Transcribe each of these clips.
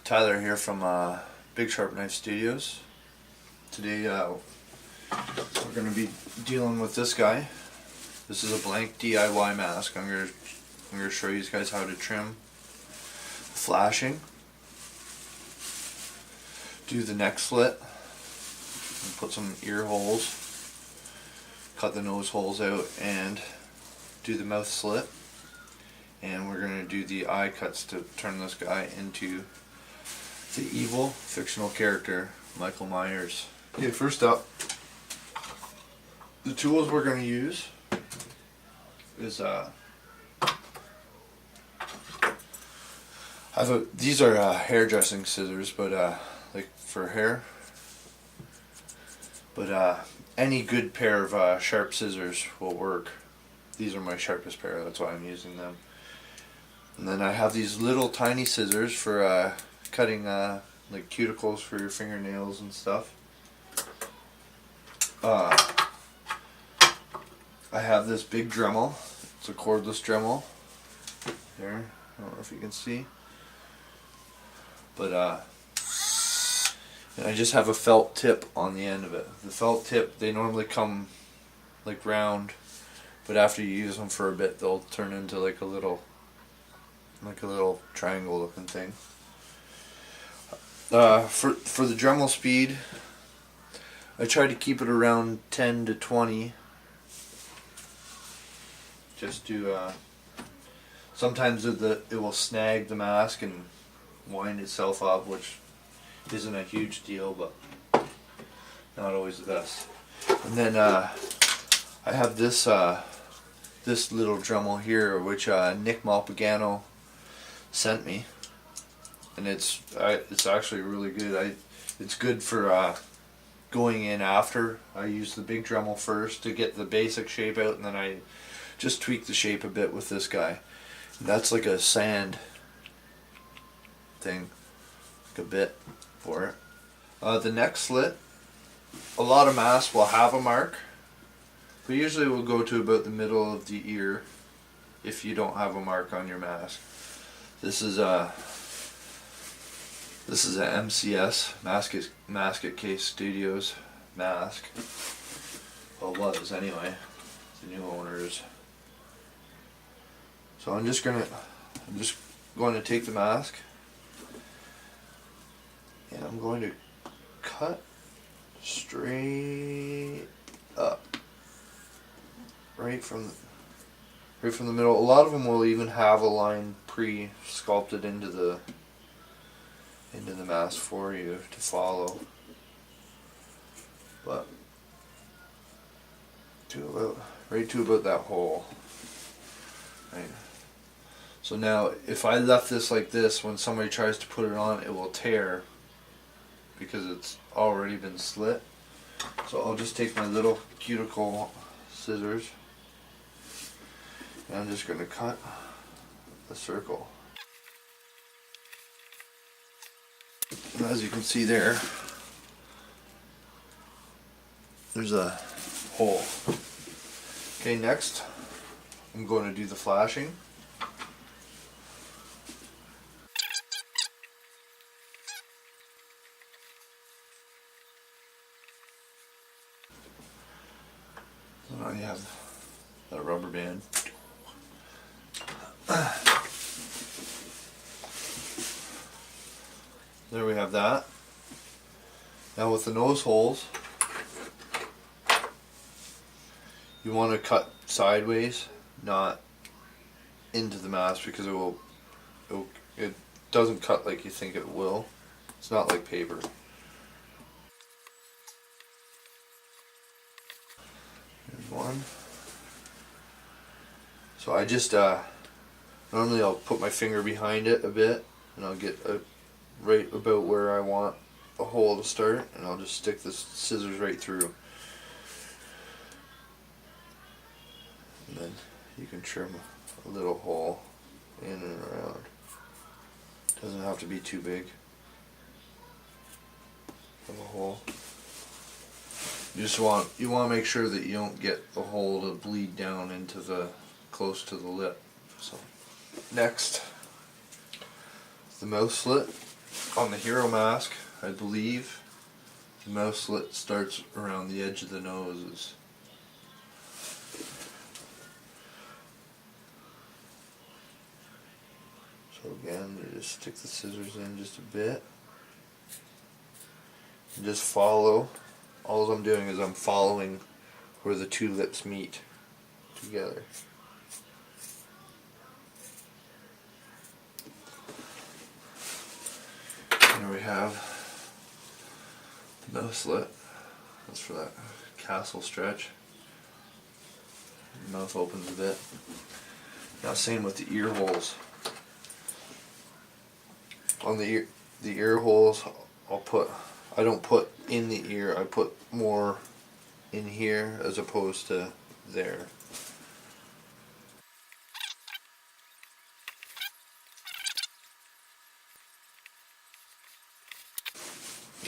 Tyler here from Big Sharp Knife Studios. Today we're going to be dealing with this guy. This is a blank DIY mask. I'm going to show you guys how to trim flashing, do the neck slit, and put some ear holes, cut the nose holes out, and do the mouth slit. And we're going to do the eye cuts to turn this guy into the evil fictional character, Michael Myers. Okay, first up, the tools we're going to use is these are hairdressing scissors, but like for hair. But any good pair of sharp scissors will work. These are my sharpest pair, that's why I'm using them. And then I have these little tiny scissors for cutting like cuticles for your fingernails and stuff. I have this big Dremel. It's a cordless Dremel. There, I don't know if you can see. But and I just have a felt tip on the end of it. The felt tip, they normally come like round, but after you use them for a bit, they'll turn into like a little triangle looking thing. For the Dremel speed, I try to keep it around 10 to 20. Just to sometimes it will snag the mask and wind itself up, which isn't a huge deal, but not always the best. And then I have this this little Dremel here, which Nick Malpagano sent me, and it's actually really good. It's good for going in after. I use the big Dremel first to get the basic shape out, and then I just tweak the shape a bit with this guy. And that's like a sand thing, like a bit for it. The neck slit, a lot of masks will have a mark, but usually we'll go to about the middle of the ear if you don't have a mark on your mask. This is a MCS BSK Studios mask. Well, it was anyway. The new owners. So I'm just going to take the mask, and I'm going to cut straight up, right from the middle. A lot of them will even have a line pre-sculpted into the mask for you to follow, but right to about that hole. Right. So now, if I left this like this, when somebody tries to put it on, it will tear because it's already been slit. So I'll just take my little cuticle scissors, and I'm just going to cut a circle. And as you can see there, there's a hole. Okay, next I'm going to do the flashing. So now you have that rubber band. There we have that. Now with the nose holes, you want to cut sideways, not into the mask, because it doesn't cut like you think it will. It's not like paper. There's one. So I just normally I'll put my finger behind it a bit, and I'll get right about where I want the hole to start, and I'll just stick the scissors right through. And then you can trim a little hole in and around. Doesn't have to be too big of a hole. You want to make sure that you don't get the hole to bleed down into close to the lip. So next, the mouth slit. on the hero mask, I believe the mouth slit starts around the edge of the noses. So again, you just stick the scissors in just a bit. And just follow. All I'm doing is I'm following where the two lips meet together. Here we have the mouth slit. That's for that castle stretch. The mouth opens a bit. Now same with the ear holes. On the ear holes, I don't put in the ear, I put more in here as opposed to there.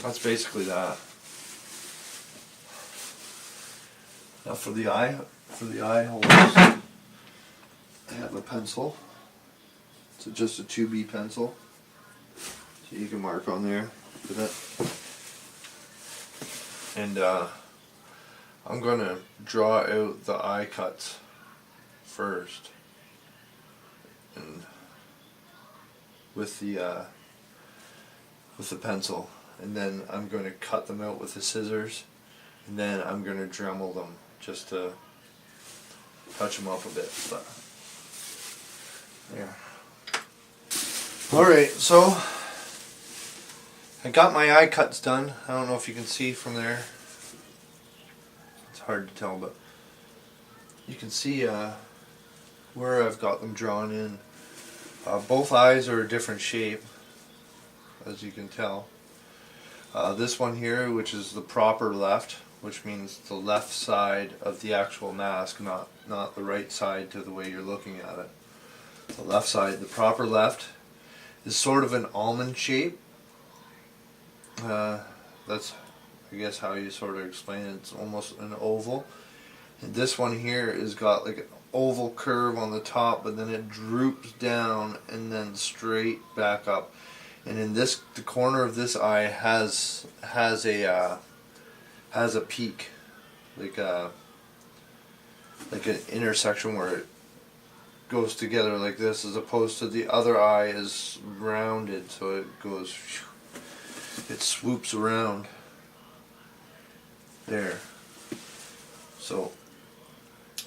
That's basically that. Now for the eye holes, I have a pencil. It's just a 2B pencil. So you can mark on there with it. And I'm going to draw out the eye cuts first. And with the pencil. And then I'm going to cut them out with the scissors. And then I'm going to Dremel them just to touch them up a bit. But yeah. Alright, so I got my eye cuts done. I don't know if you can see from there. It's hard to tell, but you can see where I've got them drawn in. Both eyes are a different shape, as you can tell. This one here, which is the proper left, which means the left side of the actual mask, not the right side to the way you're looking at it. The left side, the proper left, is sort of an almond shape. That's, I guess, how you sort of explain it. It's almost an oval. And this one here has got like an oval curve on the top, but then it droops down and then straight back up. And in the corner of this eye has a peak, like an intersection where it goes together like this, as opposed to the other eye is rounded, so it goes, it swoops around there. So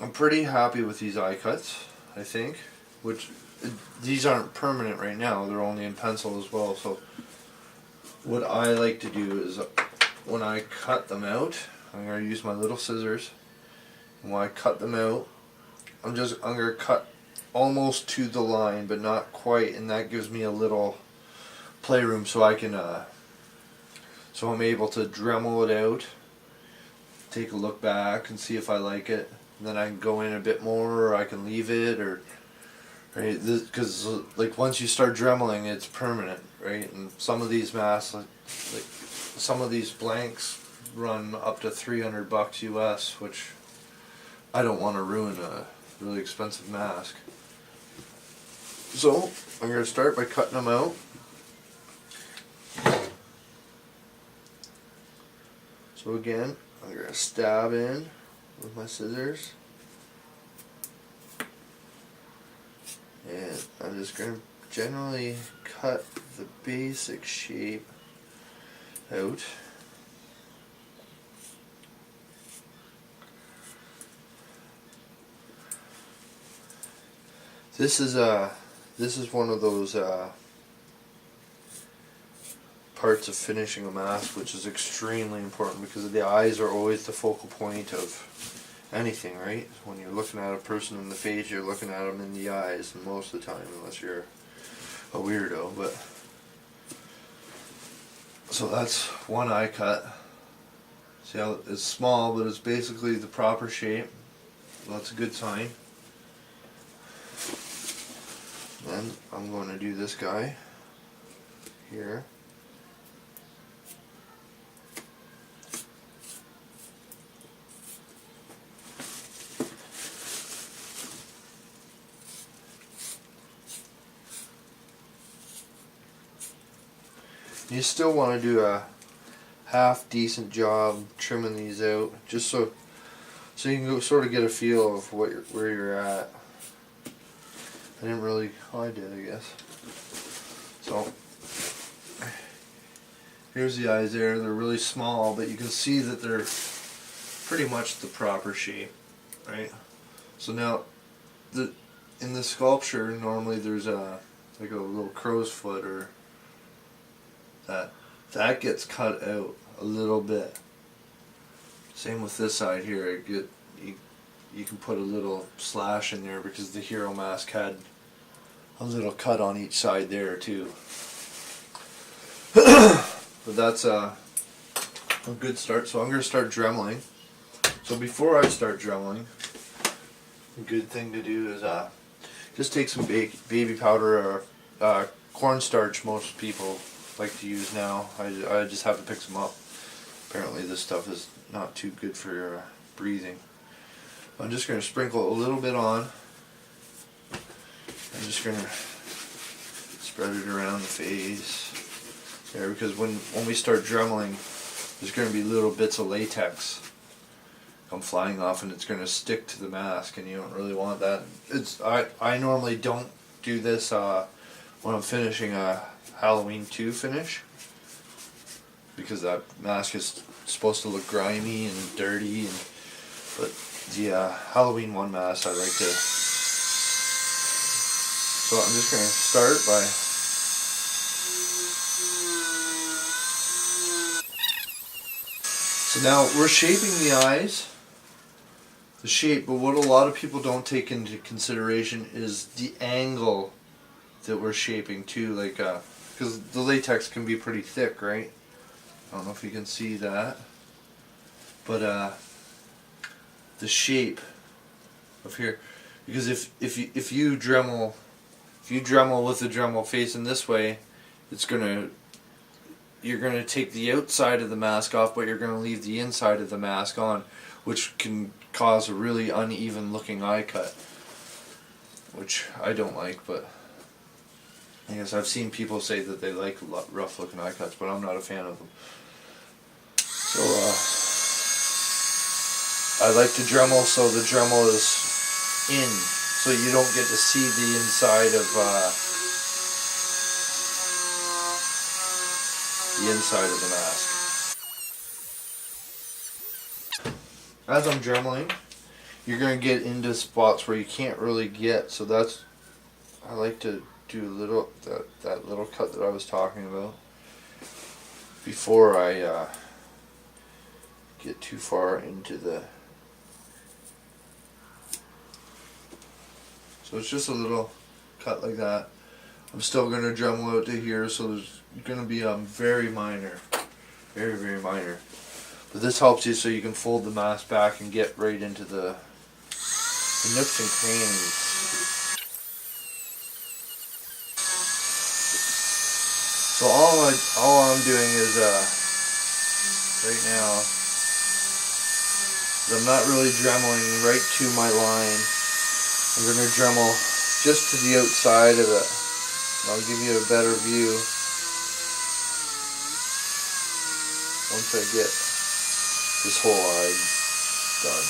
I'm pretty happy with these eye cuts, I think, which these aren't permanent right now, they're only in pencil as well. So what I like to do is when I cut them out, I'm going to use my little scissors, and when I cut them out, I'm going to cut almost to the line but not quite, and that gives me a little playroom so I can so I'm able to Dremel it out, take a look back and see if I like it, and then I can go in a bit more, or I can leave it, or right, because like once you start Dremeling, it's permanent, right? And some of these masks, like some of these blanks, run up to $300 US, which I don't want to ruin a really expensive mask. So I'm going to start by cutting them out. So again, I'm going to stab in with my scissors. And I'm just going to generally cut the basic shape out. This is one of those parts of finishing a mask which is extremely important, because the eyes are always the focal point of anything, right? When you're looking at a person in the face, you're looking at them in the eyes most of the time, unless you're a weirdo. But so that's one eye cut. See how it's small, but it's basically the proper shape. That's a good sign. Then I'm going to do this guy here. You still want to do a half decent job trimming these out, just so you can sort of get a feel of where you're at. I didn't really, oh I did I guess. So here's the eyes there. They're really small, but you can see that they're pretty much the proper shape, right? So now, in the sculpture, normally there's like a little crow's foot or that gets cut out a little bit. Same with this side here. You can put a little slash in there because the hero mask had a little cut on each side there too. But that's a good start. So I'm going to start dremeling. So before I start dremeling, a good thing to do is just take some baby powder or cornstarch. Most people like to use now. I just have to pick some up. Apparently this stuff is not too good for your breathing. I'm just going to sprinkle a little bit on. I'm just going to spread it around the face there, because when we start dremeling, there's going to be little bits of latex come flying off, and it's going to stick to the mask, and you don't really want that. I normally don't do this when I'm finishing a Halloween 2 finish, because that mask is supposed to look grimy and dirty, but the Halloween 1 mask I like to. So I'm just going to start by so now we're shaping the eyes, the shape, but what a lot of people don't take into consideration is the angle that we're shaping too, like because the latex can be pretty thick, right? I don't know if you can see that, but the shape of here, because if you Dremel with the Dremel facing this way, you're gonna take the outside of the mask off, but you're gonna leave the inside of the mask on, which can cause a really uneven looking eye cut, which I don't like. But I guess I've seen people say that they like rough looking eye cuts, but I'm not a fan of them. So I like to Dremel so the Dremel is in, so you don't get to see the inside of the mask. As I'm dremeling, you're going to get into spots where you can't really get, so I like to do that little cut that I was talking about before I get too far into the. So it's just a little cut like that. I'm still going to Dremel out to here, so there's going to be very minor, very, very minor. But this helps you so you can fold the mask back and get right into the nooks and crannies. So all I'm doing is right now, I'm not really Dremeling right to my line. I'm going to Dremel just to the outside of it. I'll give you a better view once I get this whole eye done.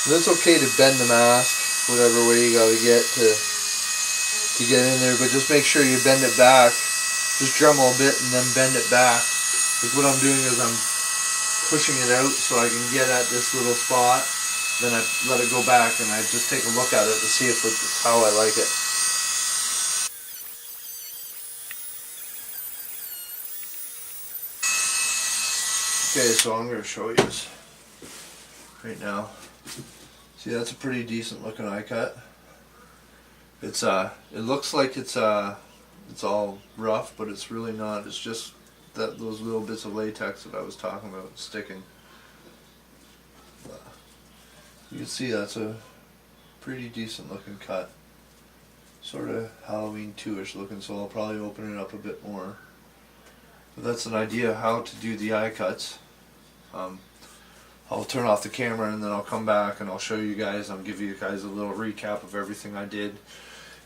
And it's okay to bend the mask whatever way you gotta get to get in there, but just make sure you bend it back. Just Dremel a bit and then bend it back. Like what I'm doing is I'm pushing it out so I can get at this little spot, then I let it go back and I just take a look at it to see if it's how I like it. Okay, so I'm going to show you this right now. See, that's a pretty decent looking eye cut. It's it looks like it's all rough, but it's really not. It's just those little bits of latex that I was talking about sticking. You can see that's a pretty decent looking cut. Sort of Halloween 2-ish looking, so I'll probably open it up a bit more. But that's an idea how to do the eye cuts. I'll turn off the camera and then I'll come back and I'll show you guys. I'll give you guys a little recap of everything I did,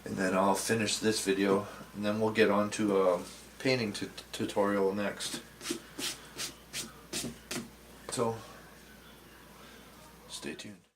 and then I'll finish this video, and then we'll get on to a painting tutorial next. So stay tuned.